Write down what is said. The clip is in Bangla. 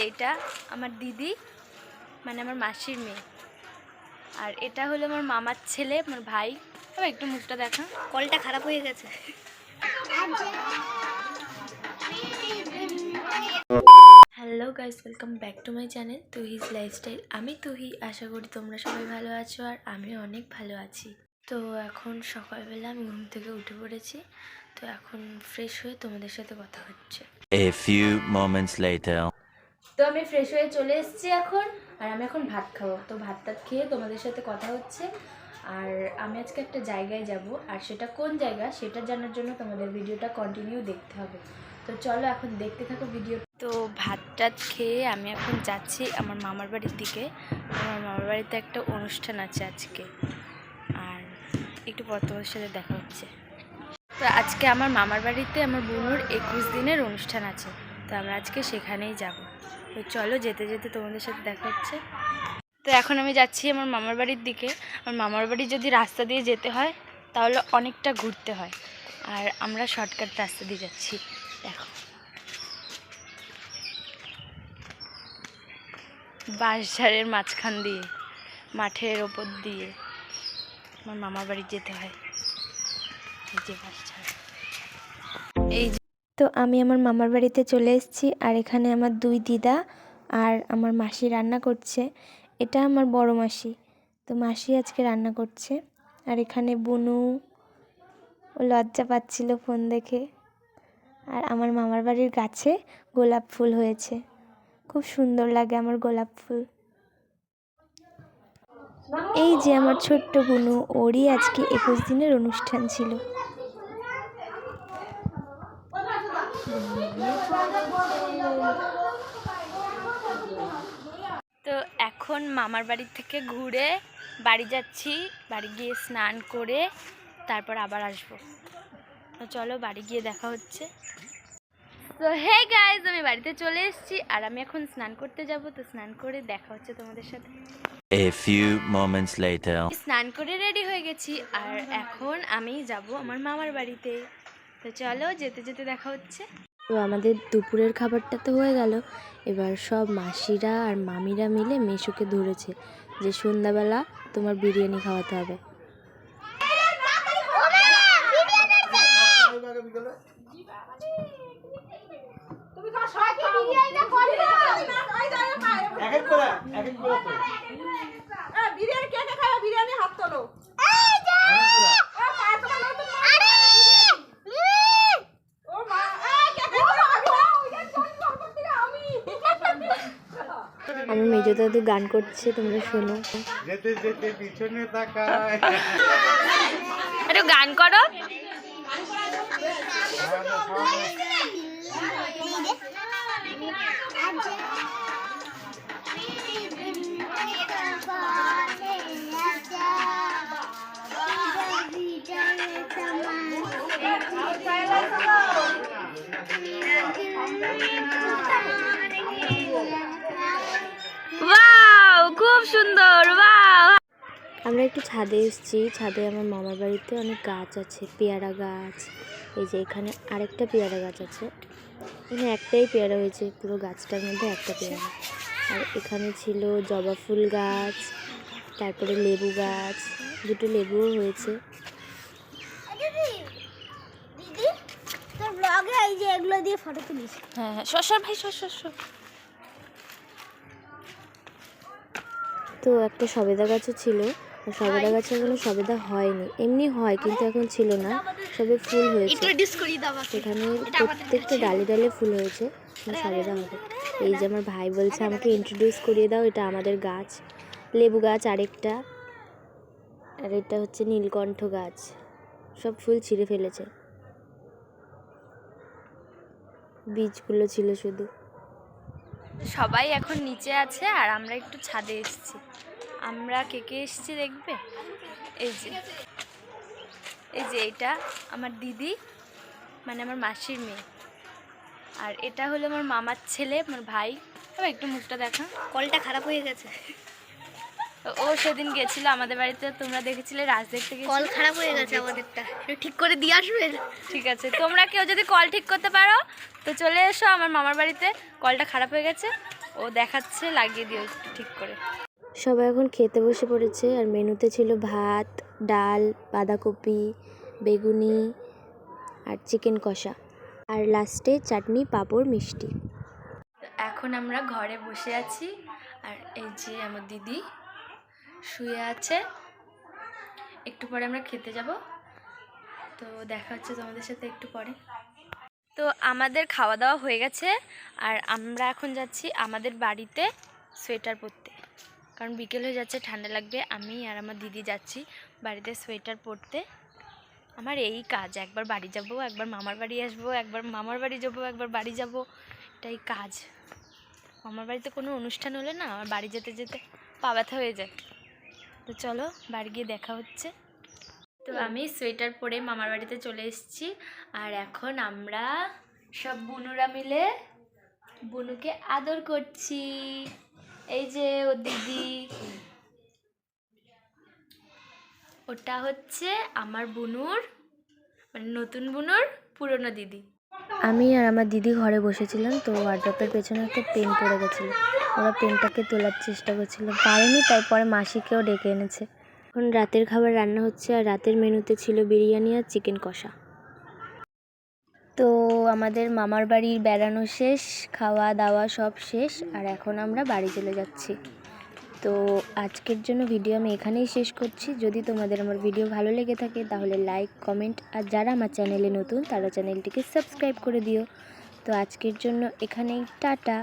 এইটা আমার দিদি মানে আমার মাসির মেয়ে, আর এটা হলো আমার মামার ছেলে, আমার ভাই। তবে একটু মুখটা দেখা, কলটা খারাপ হয়ে গেছে। Hello guys, welcome back to my channel Tuhi's lifestyle. আমি তুহি, আশা করি তোমরা সবাই ভালো আছো আর আমি অনেক ভালো আছি। তো এখন সকালবেলা আমি ঘুম থেকে উঠে পড়েছি, তো এখন ফ্রেশ হয়ে তোমাদের সাথে কথা হচ্ছে। A few moments later. তো আমি ফ্রেশ হয়ে চলে এসেছি এখন, আর আমি এখন ভাত খাবো। তো ভাতটা খেয়ে তোমাদের সাথে কথা হচ্ছে। আর আমি আজকে একটা জায়গায় যাব, আর সেটা কোন জায়গা সেটা জানার জন্য তোমাদের ভিডিওটা কন্টিনিউ দেখতে হবে। তো চলো এখন দেখতে থাকো ভিডিও। তো ভাতটা খেয়ে আমি এখন যাচ্ছি আমার মামার বাড়ির দিকে। আমার মামার বাড়িতে একটা অনুষ্ঠান আছে আজকে, আর একটু পর তোমাদের সাথে দেখা হচ্ছে। তো আজকে আমার মামার বাড়িতে আমার বোনুর 21 দিনের অনুষ্ঠান আছে, তো আমরা আজকে সেখানেই যাব। তো চলো যেতে যেতে তোমাদের সাথে দেখা হচ্ছে। তো এখন আমি যাচ্ছি আমার মামার বাড়ির দিকে। আমার মামার বাড়ি যদি রাস্তা দিয়ে যেতে হয় তাহলে অনেকটা ঘুরতে হয়, আর আমরা শর্টকাট রাস্তা দিয়ে যাচ্ছি। দেখো, বাঁশঝাড়ের মাঝখান দিয়ে, মাঠের ওপর দিয়ে আমার মামার বাড়ি যেতে হয়। এই যে বাঁশঝাড়, এই যে। তো আমি আমার মামার বাড়িতে চলে এসেছি, আর এখানে আমার দুই দিদা আর আমার মাসি রান্না করছে। এটা আমার বড় মাসি, তো মাসি আজকে রান্না করছে। আর এখানে বুনু ও লজ্জা পাচ্ছিল ফোন দেখে। আর আমার মামার বাড়ির গাছে গোলাপ ফুল হয়েছে, খুব সুন্দর লাগে আমার গোলাপ ফুল। এই যে আমার ছোট্ট বুনু, ওরই আজকে 21 দিনের অনুষ্ঠান ছিল। তো এখন মামার বাড়ি থেকে ঘুরে বাড়ি যাচ্ছি। বাড়ি গিয়ে স্নান করে তারপর আবার আসবো। তো চলো বাড়ি গিয়ে দেখা হচ্ছে। তো হে গাইজ, আমি বাড়িতে চলে এসেছি, আর আমি এখন স্নান করতে যাব। তো স্নান করে দেখা হচ্ছে তোমাদের সাথে। A few moments later. স্নান করে রেডি হয়ে গেছি, আর এখন আমি যাব আমার মামার বাড়িতে। তো চলো যেতে যেতে দেখা হচ্ছে। তো আমাদের দুপুরের খাবারটা তো হয়ে গেল, এবার সব মাসিরা আর মামিরা মিলে মেশুকে ধরেছে যে সন্ধ্যাবেলা তোমার বিরিয়ানি খাওয়াতে হবে। আমার মেজো দাদু গান করছে, তোমরা শোনো। যেতে যেতে পিছনে তাকায়। একটু গান করো। ওয়াও, খুব সুন্দর, ওয়াও। আমরা একটু ছাদে এসেছি। ছাদে আমার মামার বাড়িতে অনেক গাছ আছে, পেয়ারা গাছ। এই যে এখানে আরেকটা পেয়ারা গাছ আছে, এখানে একটাই পেয়ারা হয়েছে পুরো গাছটার মধ্যে, একটা পেয়ারা। আর এখানে ছিল জবা ফুল গাছ, তারপরে লেবু গাছ, দুটো লেবুও হয়েছে। হ্যাঁ হ্যাঁ, সর ভাই, সর। তো একটা সবেদা গাছও ছিল, আর সবেদা গাছে এখনো সবেদা হয়নি, এমনি হয় কিন্তু এখন ছিল না, সবে ফুল হয়েছে। এখানে প্রত্যেকটা ডালে ডালে ফুল হয়েছে, সবেদা হবে। এই যে আমার ভাই বলছে আমাকে ইন্ট্রোডিউস করিয়ে দাও, এটা আমাদের গাছ, লেবু গাছ আরেকটা, আর এটা হচ্ছে নীলকণ্ঠ গাছ। সব ফুল ছিঁড়ে ফেলেছে, বীজগুলো ছিল শুধু। সবাই এখন নিচে আছে, আর আমরা একটু ছাদে এসেছি। আমরা কে কে এসেছি দেখবে। এই যে এইটা আমার দিদি মানে আমার মাসির মেয়ে, আর এটা হলো আমার মামার ছেলে, আমার ভাই। তবে একটু মুখটা দেখা, কলটা খারাপ হয়ে গেছে। ও সেদিন গেছিল আমাদের বাড়িতে, তোমরা দেখেছিলে, রাজ দেখতে গেছিল, কল খারাপ হয়ে গেছে আমাদেরটা, ঠিক করে দিয়ে আসবে। ঠিক আছে, তোমরা কেউ যদি কল ঠিক করতে পারো তো চলে এসো আমার মামার বাড়িতে। কলটা খারাপ হয়ে গেছে, ও দেখাচ্ছে, লাগিয়ে দিও একটু ঠিক করে। সবাই এখন খেতে বসে পড়েছে, আর মেনুতে ছিল ভাত, ডাল, বাঁধাকপি, বেগুনি আর চিকেন কষা, আর লাস্টে চাটনি, পাঁপড়, মিষ্টি। এখন আমরা ঘরে বসে আছি, আর এই যে আমার দিদি শুয়ে আছে। একটু পরে আমরা খেতে যাব, তো দেখা হচ্ছে তোমাদের সাথে একটু পরে। তো আমাদের খাওয়া দাওয়া হয়ে গেছে, আর আমরা এখন যাচ্ছি আমাদের বাড়িতে সোয়েটার পরতে, কারণ বিকেল হয়ে যাচ্ছে, ঠান্ডা লাগবে। আমি আর আমার দিদি যাচ্ছি বাড়িতে সোয়েটার পরতে। আমার এই কাজ, একবার বাড়ি যাব, একবার মামার বাড়ি আসবো, একবার মামার বাড়ি যাব, একবার বাড়ি যাব, এটাই কাজ। মামার বাড়িতে কোনো অনুষ্ঠান হলে না আমার বাড়ি যেতে যেতে পা ব্যথা হয়ে যায়। তো চলো বাড়ি গিয়ে দেখা হচ্ছে। তো আমি সোয়েটার পরে মামার বাড়িতে চলে এসেছি, আর এখন আমরা সব বুনুরা মিলে বুনুকে আদর করছি। এই যে ও দিদি, ওটা হচ্ছে আমার বুনুর, মানে নতুন বুনুর পুরনো দিদি। আমি আর আমার দিদি ঘরে বসেছিলাম, তো ওয়ার্ড্রপের পেছনে একটা পেন পড়ে গেছিলো, ওরা পেনটাকে তোলার চেষ্টা করছিল, পারেনি, তারপরে মাসিকেও ডেকে এনেছে। এখন রাতের খাবার রান্না হচ্ছে, আর রাতের মেনুতে ছিল বিরিয়ানি আর চিকেন কষা। তো আমাদের মামার বাড়ির বেড়ানো শেষ, খাওয়া দাওয়া সব শেষ, আর এখন আমরা বাড়ি চলে যাচ্ছি। তো আজকের জন্য ভিডিও আমি এখানেই শেষ করছি। যদি তোমাদের আমার ভিডিও ভালো লেগে থাকে তাহলে লাইক, কমেন্ট, আর যারা আমার চ্যানেলে নতুন তারা চ্যানেলটিকে সাবস্ক্রাইব করে দিও। তো আজকের জন্য এখানেই টাটা।